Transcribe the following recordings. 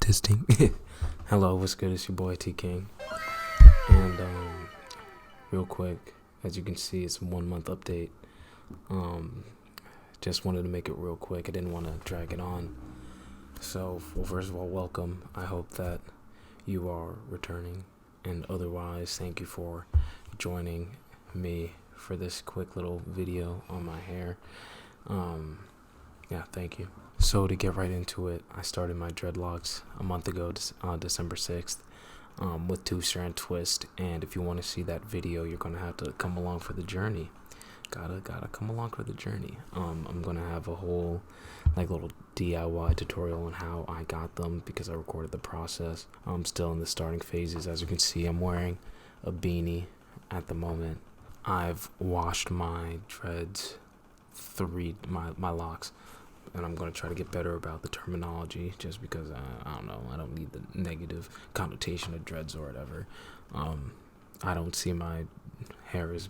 Testing. Hello, what's good? It's your boy T King. And real quick, as you can see, it's a 1 month update. Just wanted to make it real quick. I didn't want to drag it on. So, well, first of all, welcome. I hope that you are returning. And otherwise, thank you for joining me for this quick little video on my hair. Yeah, thank you. So to get right into it, I started my dreadlocks a month ago, December 6th, with 2-strand twist. And if you want to see that video, you're gonna have to come along for the journey. Gotta come along for the journey. I'm gonna have a whole little DIY tutorial on how I got them because I recorded the process. I'm still in the starting phases. As you can see, I'm wearing a beanie at the moment. I've washed my dreads, my locks, and I'm going to try to get better about the terminology just because I don't know, I don't need the negative connotation of dreads or whatever. I don't see my hair as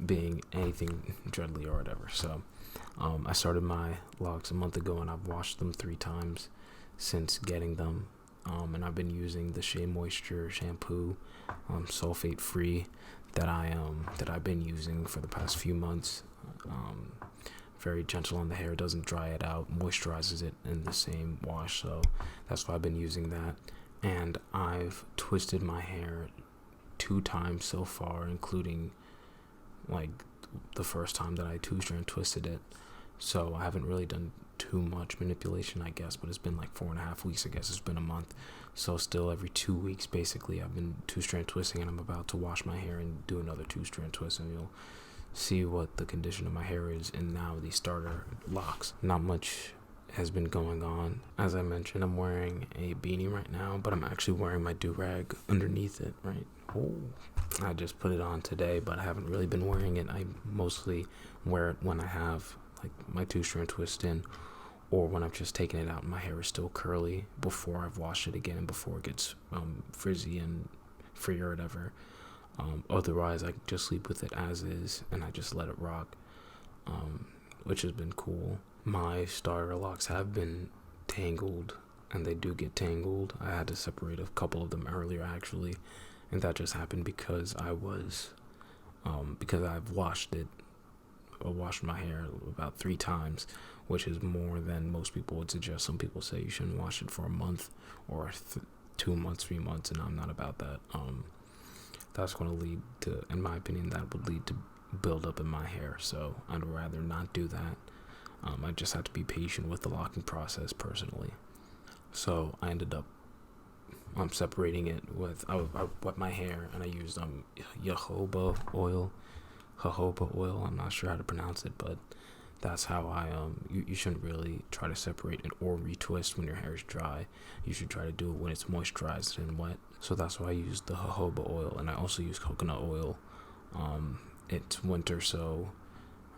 being anything dreadly or whatever. So I started my locks a month ago and I've washed them 3 times since getting them. And I've been using the Shea Moisture shampoo, sulfate free, that I've been using for the past few months. Very gentle on the hair, doesn't dry it out, moisturizes it in the same wash. So that's why I've been using that. And I've twisted my hair 2 times so far, including the first time that I 2-strand twisted it. So I haven't really done too much manipulation, I guess, but it's been 4.5 weeks. I guess it's been a month. So still every 2 weeks basically I've been 2-strand twisting, and I'm about to wash my hair and do another 2-strand twist, and you'll see what the condition of my hair is. And now these starter locks, not much has been going on. As I mentioned, I'm wearing a beanie right now, but I'm actually wearing my do-rag underneath it, right? Oh, I just put it on today, but I haven't really been wearing it. I mostly wear it when I have my 2-strand twist in, or when I've just taken it out and my hair is still curly before I've washed it again and before it gets frizzy and free or whatever. Otherwise, I just sleep with it as is and I just let it rock, which has been cool. My starter locks have been tangled, and they do get tangled. I had to separate a couple of them earlier actually, and that just happened because I've washed my hair about 3 times, which is more than most people would suggest. Some people say you shouldn't wash it for a month or 2 months, 3 months, and I'm not about that. That's going to lead to, in my opinion, that would lead to build up in my hair. So I'd rather not do that. I just have to be patient with the locking process personally. So I ended up separating it with, I wet my hair and I used jojoba oil. I'm not sure how to pronounce it, but that's how you shouldn't really try to separate it or retwist when your hair is dry. You should try to do it when it's moisturized and wet. So that's why I used the jojoba oil, and I also use coconut oil. It's winter, so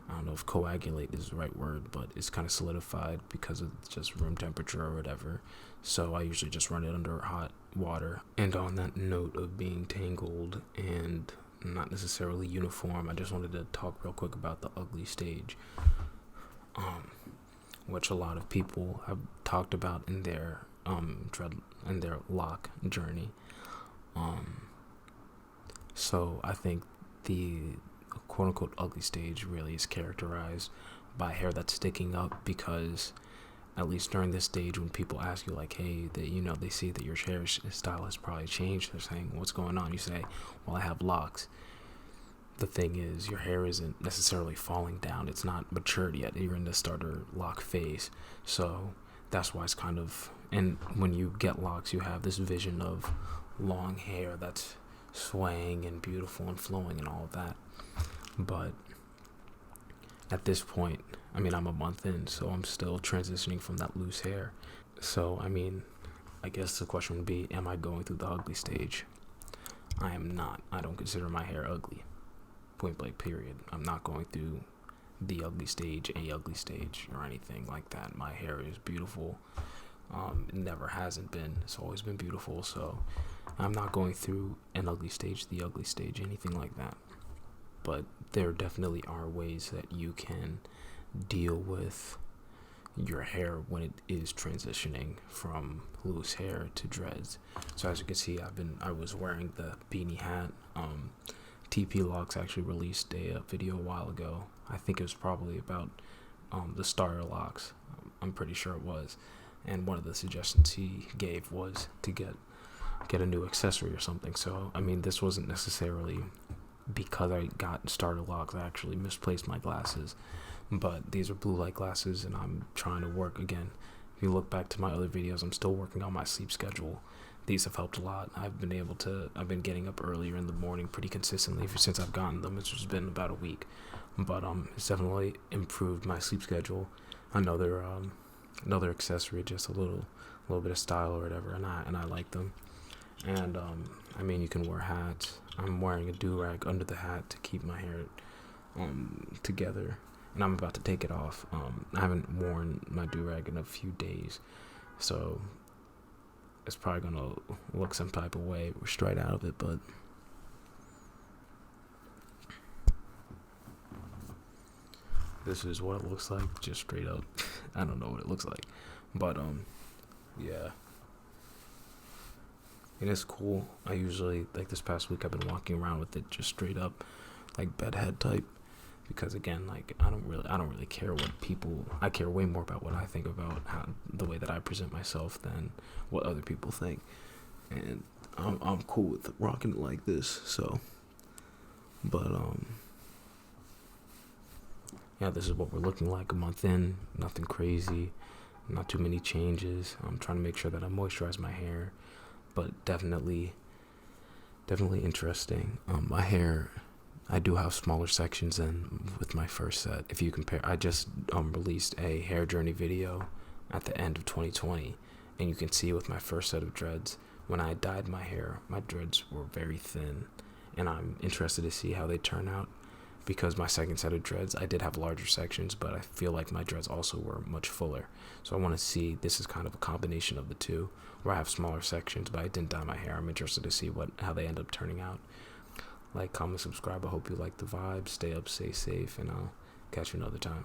I don't know if coagulate is the right word, but it's kind of solidified because of just room temperature or whatever. So I usually just run it under hot water. And on that note of being tangled and not necessarily uniform, I just wanted to talk real quick about the ugly stage, which a lot of people have talked about in their lock journey. So I think the quote-unquote ugly stage really is characterized by hair that's sticking up, because at least during this stage, when people ask you hey, they see that your hair style has probably changed, they're saying, what's going on? You say, well, I have locks. The thing is, your hair isn't necessarily falling down. It's not matured yet. You're in the starter lock phase. So that's why it's kind of, and when you get locks, you have this vision of long hair that's swaying and beautiful and flowing and all of that. But at this point, I'm a month in, so I'm still transitioning from that loose hair. So, I guess the question would be, am I going through the ugly stage? I am not. I don't consider my hair ugly. Point blank, period. I'm not going through the ugly stage, or anything like that. My hair is beautiful. It never hasn't been. It's always been beautiful. So I'm not going through an ugly stage, the ugly stage, anything like that. But there definitely are ways that you can deal with your hair when it is transitioning from loose hair to dreads. So as you can see, I was wearing the beanie hat. TP Locks actually released a video a while ago. I think it was probably about the starter locks. I'm pretty sure it was. And one of the suggestions he gave was to get a new accessory or something. So I mean, this wasn't necessarily because I got starter locks. I actually misplaced my glasses, but these are blue light glasses, and I'm trying to work again. If you look back to my other videos, I'm still working on my sleep schedule. These have helped a lot. I've been getting up earlier in the morning pretty consistently since I've gotten them. It's just been about a week, but it's definitely improved my sleep schedule. Another accessory, just a little bit of style or whatever, and I like them. And I mean, you can wear hats. I'm wearing a do-rag under the hat to keep my hair together, and I'm about to take it off. I haven't worn my do-rag in a few days, so it's probably gonna look some type of way straight out of it, but this is what it looks like, just straight up. I don't know what it looks like, but yeah. And it's cool. I usually, like this past week, I've been walking around with it just straight up, like bedhead type, because again, like I don't really care what people. I care way more about what I think about the way that I present myself than what other people think, and I'm cool with rocking it like this. So, but yeah, this is what we're looking like a month in. Nothing crazy, not too many changes. I'm trying to make sure that I moisturize my hair. But definitely interesting. My hair, I do have smaller sections than with my first set. If you compare, I just released a hair journey video at the end of 2020, and you can see with my first set of dreads, when I dyed my hair, my dreads were very thin, and I'm interested to see how they turn out, because my second set of dreads, I did have larger sections, but I feel like my dreads also were much fuller. So I want to see, this is kind of a combination of the two, where I have smaller sections, but I didn't dye my hair. I'm interested to see how they end up turning out. Like, comment, subscribe. I hope you like the vibe. Stay up, stay safe, and I'll catch you another time.